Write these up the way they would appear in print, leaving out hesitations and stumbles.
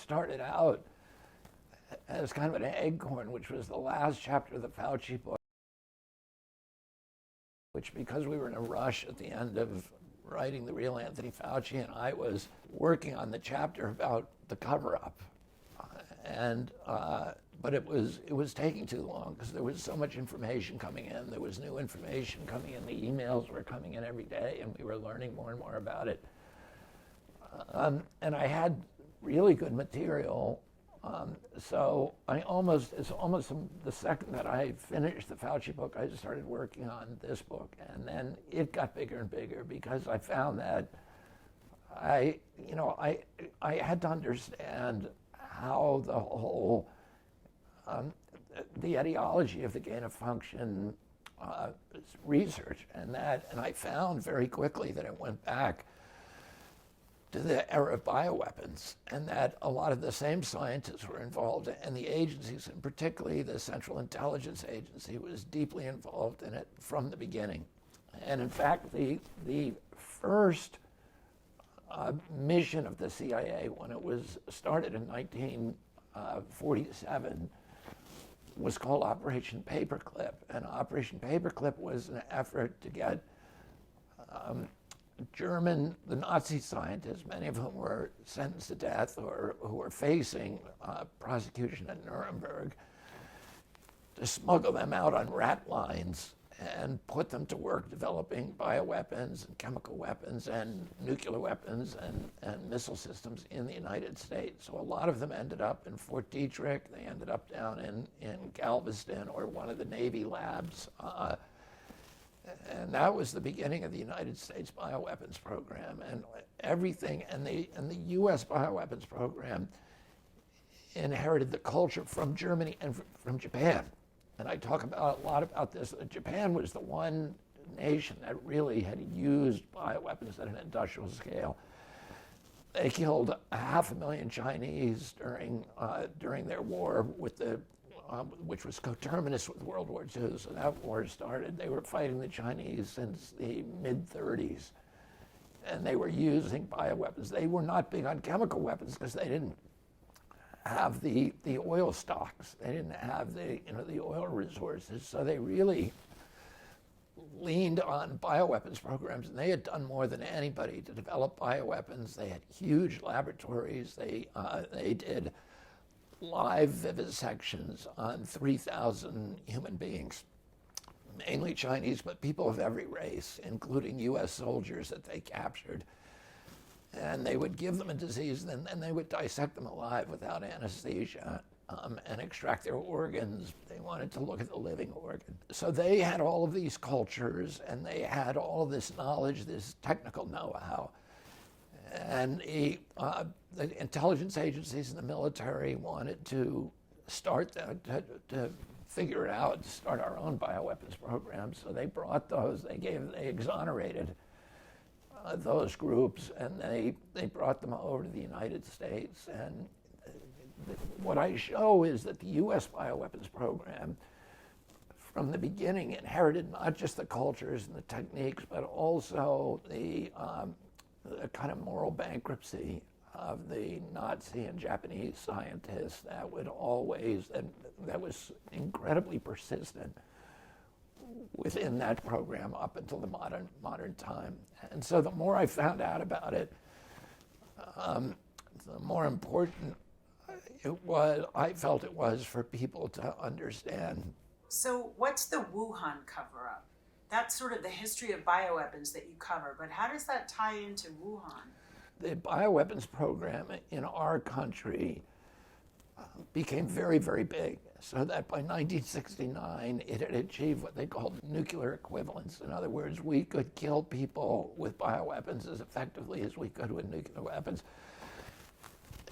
started out as kind of an acorn, which was the last chapter of the Fauci book, which, because we were in a rush at the end of writing The Real Anthony Fauci, and I was working on the chapter about the cover-up. But it was taking too long because there was so much information coming in. There was new information coming in. The emails were coming in every day, and we were learning more and more about it. And I had really good material. So it's almost the second that I finished the Fauci book, I started working on this book, and then it got bigger and bigger because I found that I had to understand how the whole the etiology of the gain of function research, and I found very quickly that it went back to the era of bioweapons, and that a lot of the same scientists were involved, and the agencies, and particularly the Central Intelligence Agency, was deeply involved in it from the beginning. And in fact, the first mission of the CIA, when it was started in 1947, was called Operation Paperclip. And Operation Paperclip was an effort to get the Nazi scientists, many of whom were sentenced to death or who were facing prosecution at Nuremberg, to smuggle them out on rat lines and put them to work developing bioweapons and chemical weapons and nuclear weapons and missile systems in the United States. So a lot of them ended up in Fort Detrick. They ended up down in Galveston or one of the Navy labs. And that was the beginning of the United States bioweapons program. And everything, and the US bioweapons program inherited the culture from Germany and from Japan. And I talk a lot about this. Japan was the one nation that really had used bioweapons at an industrial scale. They killed 500,000 Chinese during their war with which was coterminous with World War II. So that war started. They were fighting the Chinese since the mid-30s, and they were using bioweapons. They were not big on chemical weapons because they didn't have the oil stocks. They didn't have the oil resources. So they really leaned on bioweapons programs, and they had done more than anybody to develop bioweapons. They had huge laboratories. They did live vivisections on 3,000 human beings, mainly Chinese, but people of every race, including US soldiers that they captured. And they would give them a disease, and then they would dissect them alive without anesthesia and extract their organs. They wanted to look at the living organ. So they had all of these cultures, and they had all of this knowledge, this technical know-how. And the intelligence agencies and the military wanted to start to figure it out, to start our own bioweapons program. So they brought those, they exonerated those groups, and they brought them over to the United States. And what I show is that the US bioweapons program, from the beginning, inherited not just the cultures and the techniques, but also the kind of moral bankruptcy of the Nazi and Japanese scientists that was incredibly persistent within that program up until the modern time. And so the more I found out about it, the more important I felt it was for people to understand. So what's the Wuhan cover-up? That's sort of the history of bioweapons that you cover, but how does that tie into Wuhan? The bioweapons program in our country became very, very big, so that by 1969, it had achieved what they called nuclear equivalence. In other words, we could kill people with bioweapons as effectively as we could with nuclear weapons.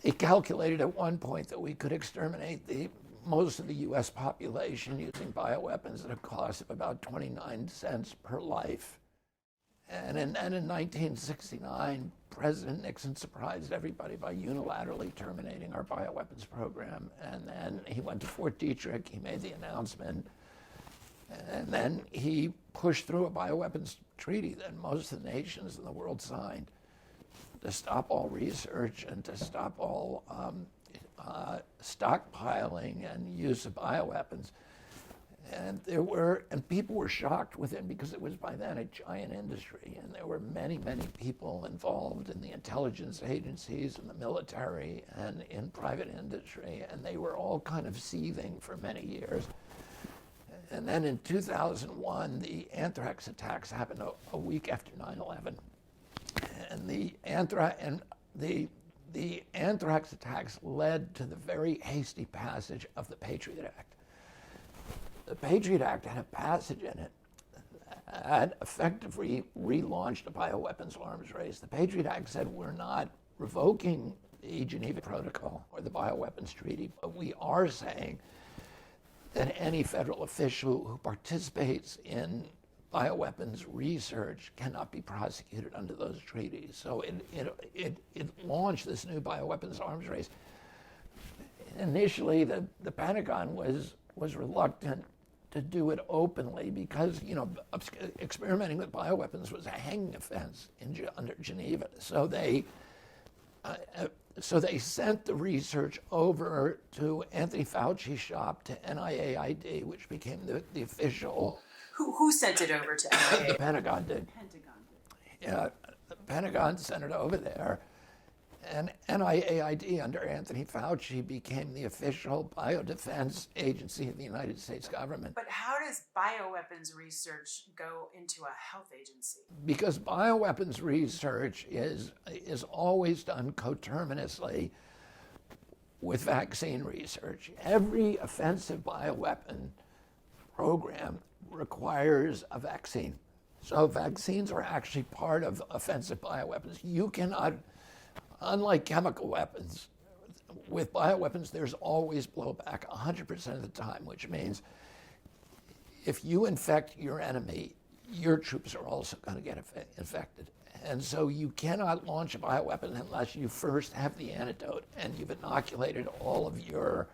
It calculated at one point that we could exterminate most of the US population using bioweapons at a cost of about 29 cents per life. And in 1969, President Nixon surprised everybody by unilaterally terminating our bioweapons program. And then he went to Fort Detrick, he made the announcement, and then he pushed through a bioweapons treaty that most of the nations in the world signed to stop all research and to stop all stockpiling and use of bioweapons. And people were shocked with it because it was by then a giant industry, and there were many, many people involved in the intelligence agencies and the military and in private industry, and they were all kind of seething for many years. And then in 2001, the anthrax attacks happened a week after 9/11, and the anthrax attacks led to the very hasty passage of the Patriot Act. The Patriot Act had a passage in it that effectively relaunched a bioweapons arms race. The Patriot Act said we're not revoking the Geneva Protocol or the Bioweapons Treaty, but we are saying that any federal official who participates in bioweapons research cannot be prosecuted under those treaties. So it launched this new bioweapons arms race. Initially, the Pentagon was reluctant to do it openly because, experimenting with bioweapons was a hanging offense under Geneva. So they sent the research over to Anthony Fauci's shop, to NIAID, which became the official. Who sent it over to NIAID? The Pentagon did. Pentagon did. Yeah, the Pentagon sent it over there. And NIAID under Anthony Fauci became the official biodefense agency of the United States government. But how does bioweapons research go into a health agency? Because bioweapons research is always done coterminously with vaccine research. Every offensive bioweapon program requires a vaccine. So vaccines are actually part of offensive bioweapons. You cannot, unlike chemical weapons, with bioweapons, there's always blowback 100% of the time, which means if you infect your enemy, your troops are also going to get infected. And so you cannot launch a bioweapon unless you first have the antidote and you've inoculated all of your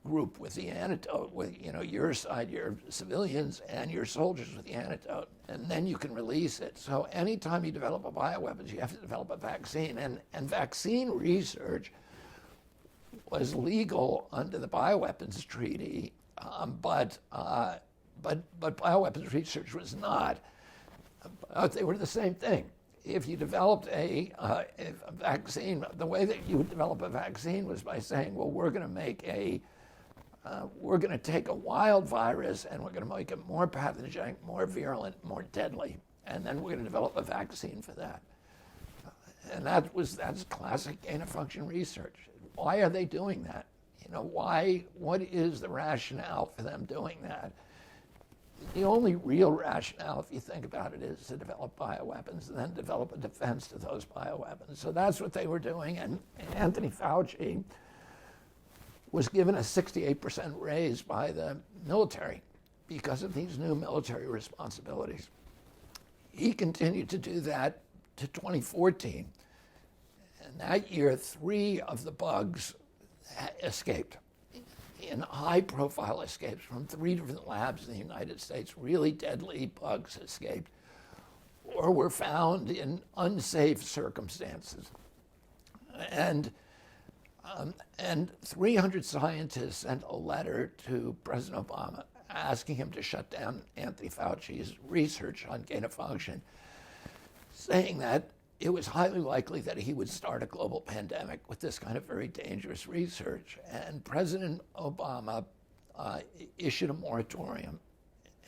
group with the antidote, with your side, your civilians, and your soldiers with the antidote, and then you can release it. So anytime you develop a bioweapons, you have to develop a vaccine, and vaccine research was legal under the Bioweapons Treaty, but bioweapons research was not. They were the same thing. If you developed a vaccine, the way that you would develop a vaccine was by saying, well, we're going to take a wild virus and we're going to make it more pathogenic, more virulent, more deadly, and then we're going to develop a vaccine for that. And that's classic gain-of-function research. Why are they doing that? What is the rationale for them doing that? The only real rationale, if you think about it, is to develop bioweapons and then develop a defense to those bioweapons. So that's what they were doing, and Anthony Fauci was given a 68% raise by the military because of these new military responsibilities. He continued to do that to 2014. And that year, 3 of the bugs escaped. In high-profile escapes from 3 different labs in the United States, really deadly bugs escaped or were found in unsafe circumstances. And 300 scientists sent a letter to President Obama asking him to shut down Anthony Fauci's research on gain-of-function, saying that it was highly likely that he would start a global pandemic with this kind of very dangerous research. And President Obama issued a moratorium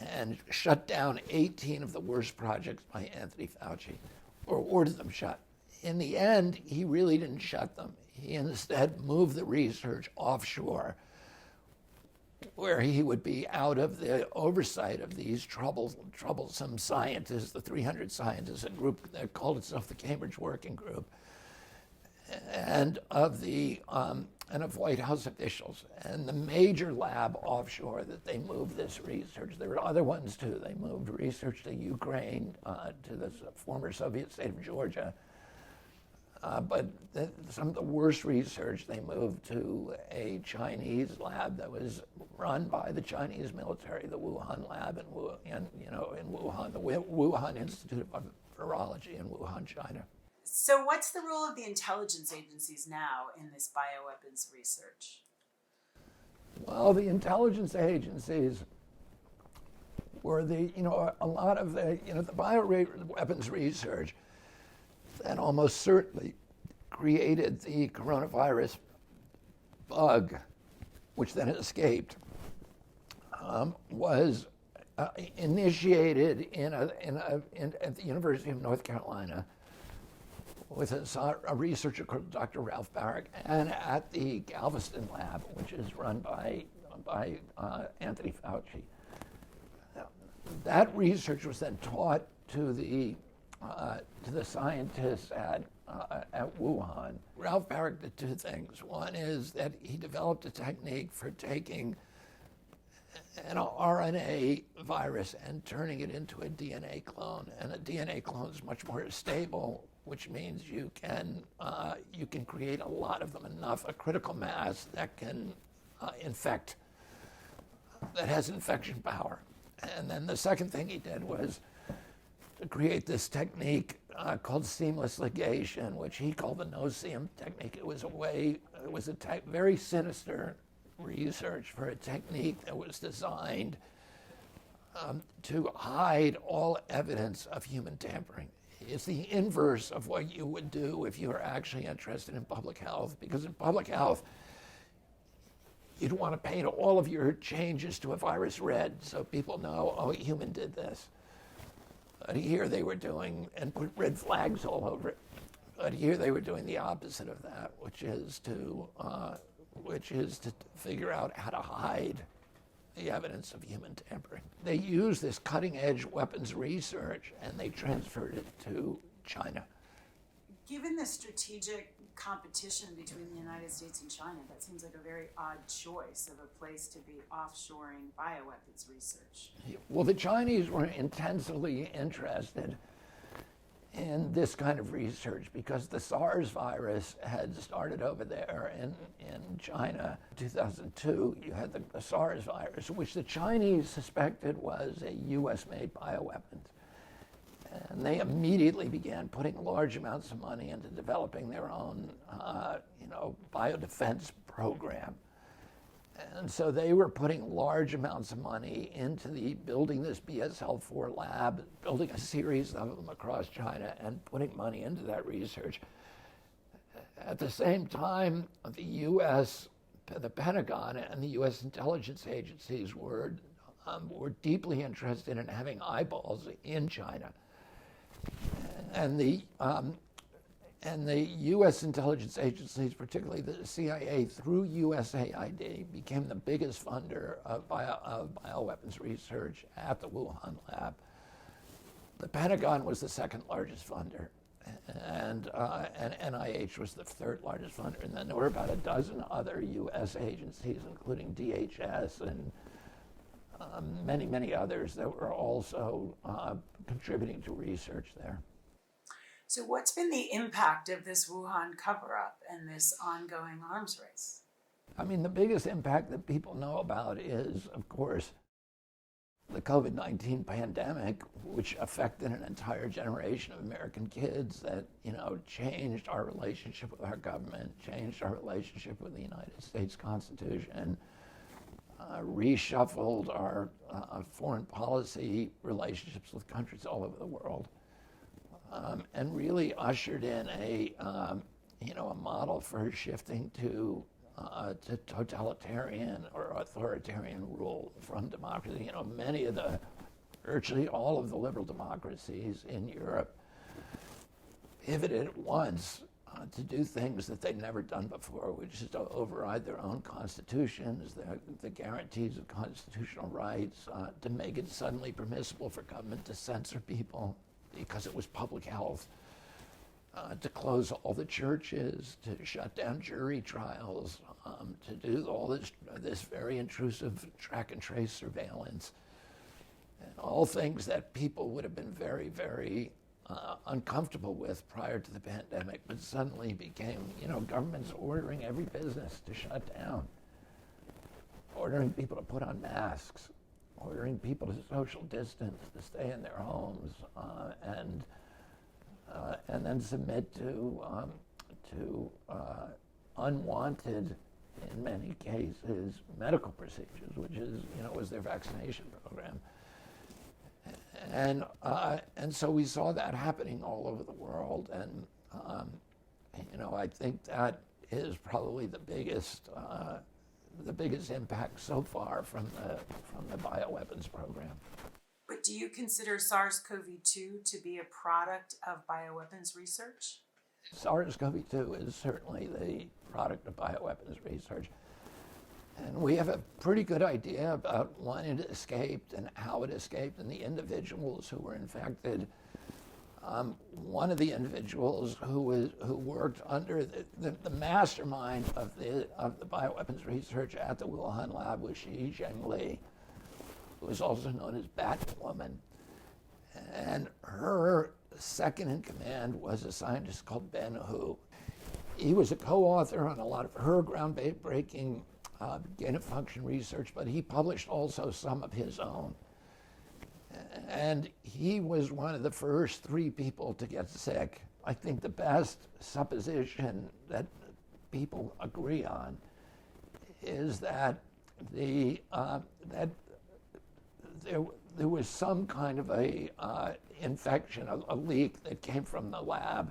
and shut down 18 of the worst projects by Anthony Fauci, or ordered them shut. In the end, he really didn't shut them. He instead moved the research offshore, where he would be out of the oversight of these troublesome scientists, the 300 scientists, a group that called itself the Cambridge Working Group, and of White House officials. And the major lab offshore that they moved this research, there were other ones too. They moved research to Ukraine, to the former Soviet state of Georgia. But some of the worst research they moved to a Chinese lab that was run by the Chinese military, the Wuhan lab in Wuhan, the Wuhan Institute of Virology in Wuhan, China. So, what's the role of the intelligence agencies now in this bioweapons research? Well, the intelligence agencies were a lot of the bioweapons research that almost certainly created the coronavirus bug, which then escaped, was initiated at the University of North Carolina with a researcher called Dr. Ralph Barrick, and at the Galveston lab, which is run by Anthony Fauci. That research was then taught to the scientists at Wuhan. Ralph Barrick did two things. One is that he developed a technique for taking an RNA virus and turning it into a DNA clone. And a DNA clone is much more stable, which means you can create a lot of them, a critical mass that can infect, that has infection power. And then the second thing he did was to create this technique called seamless ligation, which he called the no-seam technique. It was a very sinister research for a technique that was designed to hide all evidence of human tampering. It's the inverse of what you would do if you were actually interested in public health, because in public health, you'd want to paint all of your changes to a virus red so people know, oh, a human did this. But here they were doing, and put red flags all over it. But here they were doing the opposite of that, which is to figure out how to hide the evidence of human tampering. They used this cutting-edge weapons research and they transferred it to China. Given the strategic competition between the United States and China, that seems like a very odd choice of a place to be offshoring bioweapons research. Well, the Chinese were intensely interested in this kind of research because the SARS virus had started over there in China. In 2002, you had the SARS virus, which the Chinese suspected was a US-made bioweapon. And they immediately began putting large amounts of money into developing their own, biodefense program. And so they were putting large amounts of money into building this BSL-4 lab, building a series of them across China, and putting money into that research. At the same time, the U.S., the Pentagon, and the U.S. intelligence agencies were deeply interested in having eyeballs in China. And the U.S. intelligence agencies, particularly the CIA, through USAID, became the biggest funder of bioweapons research at the Wuhan lab. The Pentagon was the second largest funder, and NIH was the third largest funder. And then there were about a dozen other U.S. agencies, including DHS and many, many others that were also contributing to research there. So what's been the impact of this Wuhan cover-up and this ongoing arms race? I mean, the biggest impact that people know about is, of course, the COVID-19 pandemic, which affected an entire generation of American kids that, changed our relationship with our government, changed our relationship with the United States Constitution, reshuffled our foreign policy relationships with countries all over the world. And really ushered in a model for shifting to totalitarian or authoritarian rule from democracy. Virtually all of the liberal democracies in Europe pivoted at once to do things that they'd never done before, which is to override their own constitutions, the guarantees of constitutional rights, to make it suddenly permissible for government to censor people because it was public health, to close all the churches, to shut down jury trials, to do all this very intrusive track and trace surveillance, and all things that people would have been very, very uncomfortable with prior to the pandemic, but suddenly became, governments ordering every business to shut down, ordering people to put on masks, ordering people to social distance, to stay in their homes, and and then submit to unwanted, in many cases, medical procedures, which is, was their vaccination program. And so we saw that happening all over the world, and I think that is probably the biggest impact so far from the bioweapons program. But do you consider SARS-CoV-2 to be a product of bioweapons research? SARS-CoV-2 is certainly the product of bioweapons research. And we have a pretty good idea about when it escaped and how it escaped and the individuals who were infected. One of the individuals who worked under the mastermind of the bioweapons research at the Wuhan lab was Shi Zhengli, who was also known as Batwoman. And her second in command was a scientist called Ben Hu. He was a co-author on a lot of her groundbreaking gain-of-function research, but he published also some of his own. And he was one of the first 3 people to get sick. I think the best supposition that people agree on is that that there was some kind of a infection, a leak that came from the lab,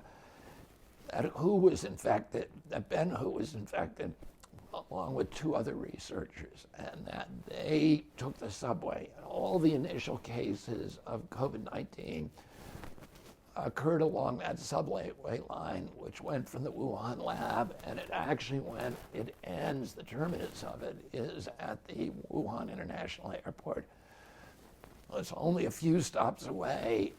that Hu was infected, that Ben Hu was infected, along with 2 other researchers, and that they took the subway. And all the initial cases of COVID-19 occurred along that subway line, which went from the Wuhan lab, and it ends, the terminus of it is at the Wuhan International Airport. It's only a few stops away,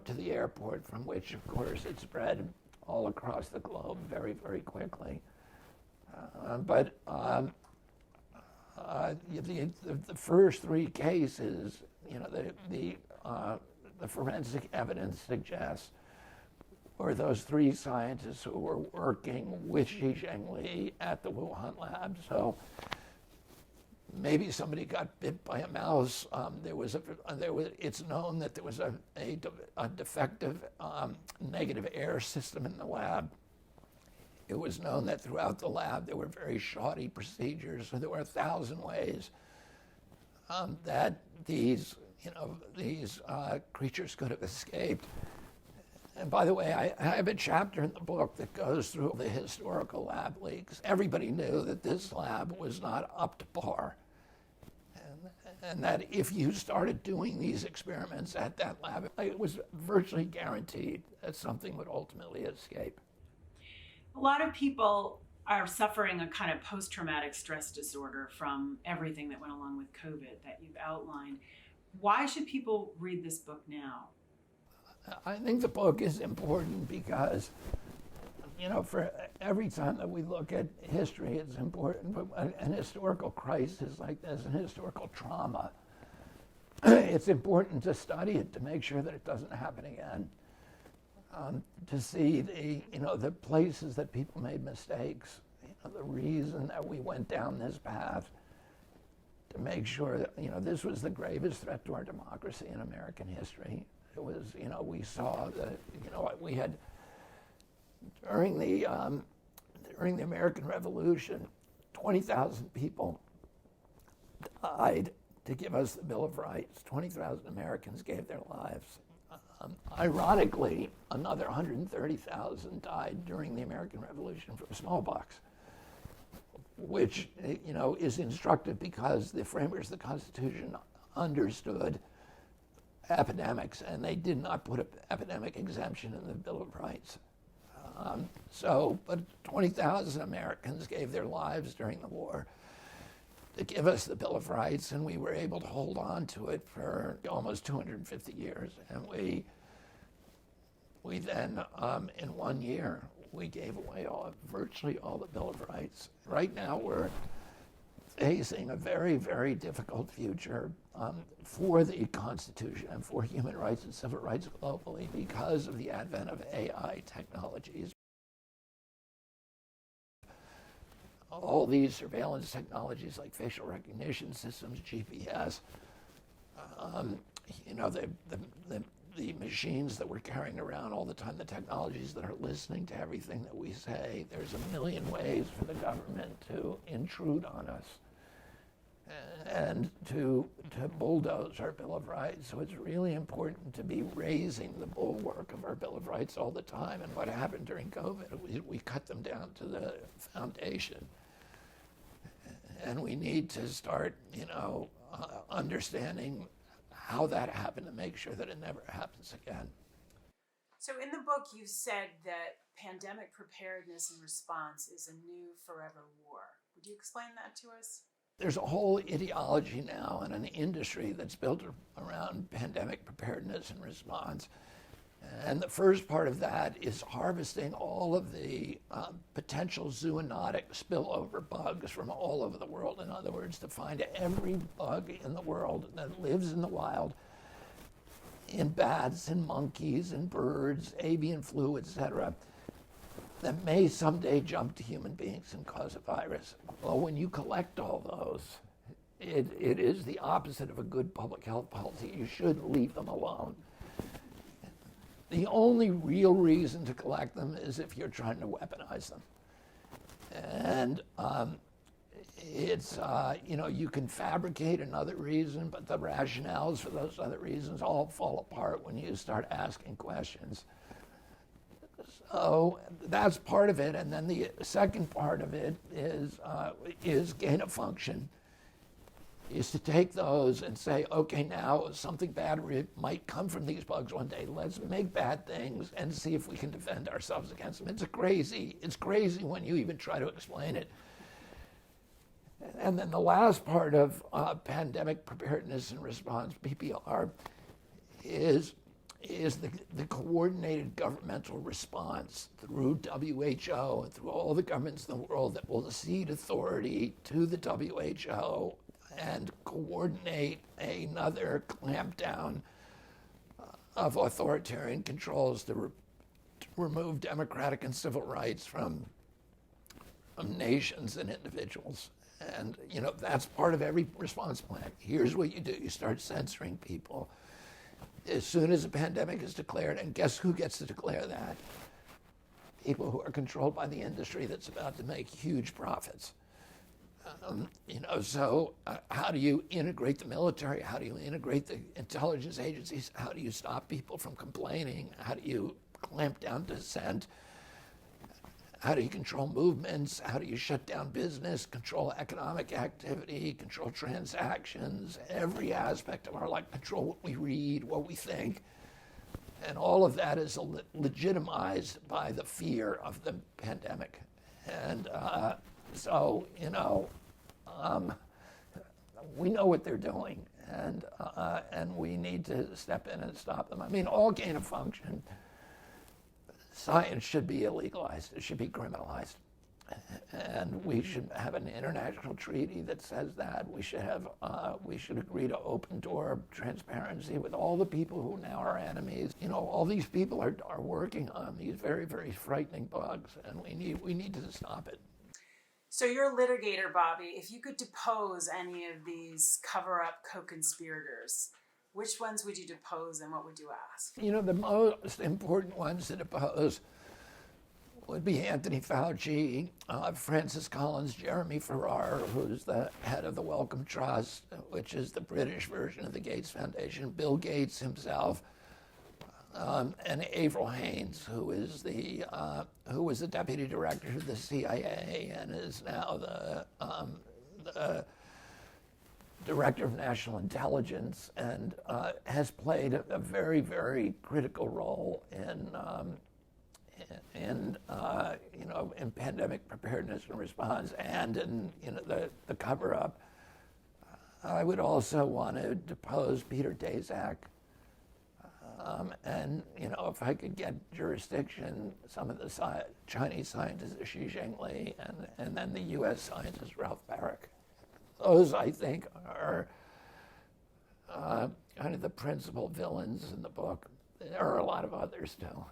to the airport, from which, of course, it spread all across the globe very, very quickly. But the first 3 cases, the forensic evidence suggests, were those 3 scientists who were working with Shi Zhengli at the Wuhan lab. So maybe somebody got bit by a mouse. It's known that there was a defective negative air system in the lab. It was known that throughout the lab there were very shoddy procedures, so there were 1,000 ways that these creatures could have escaped. And by the way, I have a chapter in the book that goes through the historical lab leaks. Everybody knew that this lab was not up to par, and that if you started doing these experiments at that lab, it was virtually guaranteed that something would ultimately escape. A lot of people are suffering a kind of post-traumatic stress disorder from everything that went along with COVID that you've outlined. Why should people read this book now? I think the book is important because, for every time that we look at history, it's important. But an historical crisis like this, an historical trauma, it's important to study it to make sure that it doesn't happen again. To see the places that people made mistakes, the reason that we went down this path, to make sure that this was the gravest threat to our democracy in American history. It was, we saw that, we had during the American Revolution, 20,000 people died to give us the Bill of Rights. 20,000 Americans gave their lives. Ironically, another 130,000 died during the American Revolution from smallpox, which is instructive because the framers of the Constitution understood epidemics, and they did not put an epidemic exemption in the Bill of Rights. But 20,000 Americans gave their lives during the war to give us the Bill of Rights, and we were able to hold on to it for almost 250 years. And we then, in 1 year, we gave away virtually all the Bill of Rights. Right now, we're facing a very, very difficult future for the Constitution and for human rights and civil rights globally because of the advent of AI technologies. All these surveillance technologies like facial recognition systems, GPS, the machines that we're carrying around all the time, the technologies that are listening to everything that we say. There's a million ways for the government to intrude on us and to bulldoze our Bill of Rights. So it's really important to be raising the bulwark of our Bill of Rights all the time. And what happened during COVID, we cut them down to the foundation. And we need to start, understanding how that happened to make sure that it never happens again. So in the book, you said that pandemic preparedness and response is a new forever war. Would you explain that to us? There's a whole ideology now and an industry that's built around pandemic preparedness and response. And the first part of that is harvesting all of the potential zoonotic spillover bugs from all over the world. In other words, to find every bug in the world that lives in the wild, in bats, in monkeys, in birds, avian flu, etc., that may someday jump to human beings and cause a virus. Well, when you collect all those, it is the opposite of a good public health policy. You should leave them alone. The only real reason to collect them is if you're trying to weaponize them. And you can fabricate another reason, but the rationales for those other reasons all fall apart when you start asking questions. So that's part of it, and then the second part of it is gain of function, is to take those and say, okay, now something bad might come from these bugs one day. Let's make bad things and see if we can defend ourselves against them. It's crazy when you even try to explain it. And then the last part of pandemic preparedness and response, PPR, is the coordinated governmental response through WHO and through all the governments in the world that will cede authority to the WHO and coordinate another clampdown of authoritarian controls to remove democratic and civil rights from nations and individuals. And, that's part of every response plan. Here's what you do. You start censoring people. As soon as a pandemic is declared, and guess who gets to declare that? People who are controlled by the industry that's about to make huge profits. So how do you integrate the military? How do you integrate the intelligence agencies? How do you stop people from complaining? How do you clamp down dissent? How do you control movements? How do you shut down business, control economic activity, control transactions, every aspect of our life, control what we read, what we think? And all of that is legitimized by the fear of the pandemic. And we know what they're doing, and we need to step in and stop them. I mean, all gain of function, science should be illegalized. It should be criminalized. And we should have an international treaty that says that. We should agree to open door transparency with all the people who now are enemies. All these people are working on these very, very frightening bugs, and we need to stop it. So you're a litigator, Bobby. If you could depose any of these cover-up co-conspirators, which ones would you depose and what would you ask? The most important ones to depose would be Anthony Fauci, Francis Collins, Jeremy Farrar, who's the head of the Wellcome Trust, which is the British version of the Gates Foundation, Bill Gates himself, and Avril Haines, who was the deputy director of the CIA and is now the director of national intelligence, and has played a very, very critical role in pandemic preparedness and response, and in the cover-up. I would also want to depose Peter Daszak, and if I could get jurisdiction, some of the Chinese scientists, Xi Jinping, and then the U.S. scientist Ralph Baric. Those, I think, are kind of the principal villains in the book. There are a lot of others, too.